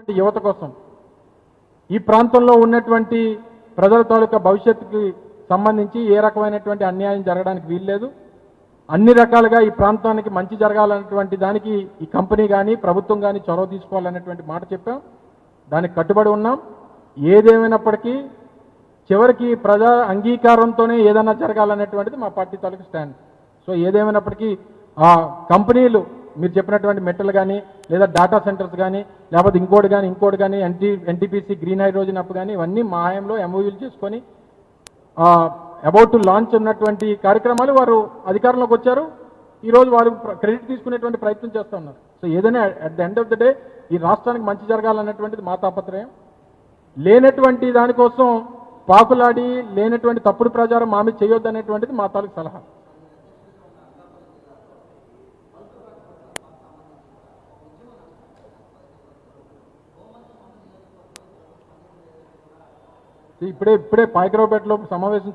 యువత కోసం ఈ ప్రాంతంలో ఉన్నటువంటి ప్రజల తాలూకా భవిష్యత్తుకి సంబంధించి ఏ రకమైనటువంటి అన్యాయం జరగడానికి వీల్లేదు. అన్ని రకాలుగా ఈ ప్రాంతానికి మంచి జరగాలన్నటువంటి దానికి ఈ కంపెనీ కానీ ప్రభుత్వం కానీ చొరవ తీసుకోవాలనేటువంటి మాట చెప్పాం. దానికి కట్టుబడి ఉన్నాం. ఏదేమైనప్పటికీ చివరికి ప్రజా అంగీకారంతోనే ఏదైనా జరగాలనేటువంటిది మా పార్టీ తాలూకు స్టాండ్. సో ఏదేమైనప్పటికీ ఆ కంపెనీలు మీరు చెప్పినటువంటి మెటల్ కానీ లేదా డేటా సెంటర్స్ కానీ లేకపోతే ఇంకోటి కానీ ఎన్టీపీసీ గ్రీన్ హైడ్రోజన్ అప్ కానీ ఇవన్నీ మా హయాంలో ఎంఓయూలు చేసుకొని అబౌట్ టు లాంచ్ ఉన్నటువంటి కార్యక్రమాలు వారు అధికారంలోకి వచ్చారు. ఈరోజు వారు క్రెడిట్ తీసుకునేటువంటి ప్రయత్నం చేస్తూ ఉన్నారు. సో ఏదైనా at the end of the day ఈ రాష్ట్రానికి మంచి జరగాలన్నటువంటిది మా తాపత్రయం. లేనటువంటి దానికోసం పాకులాడి లేనటువంటి తప్పుడు ప్రచారం మా మీద చేయొద్దు అనేటువంటిది మా తాలూకు సలహా. ఇప్పుడే పాయకరావుపేటలో సమావేశం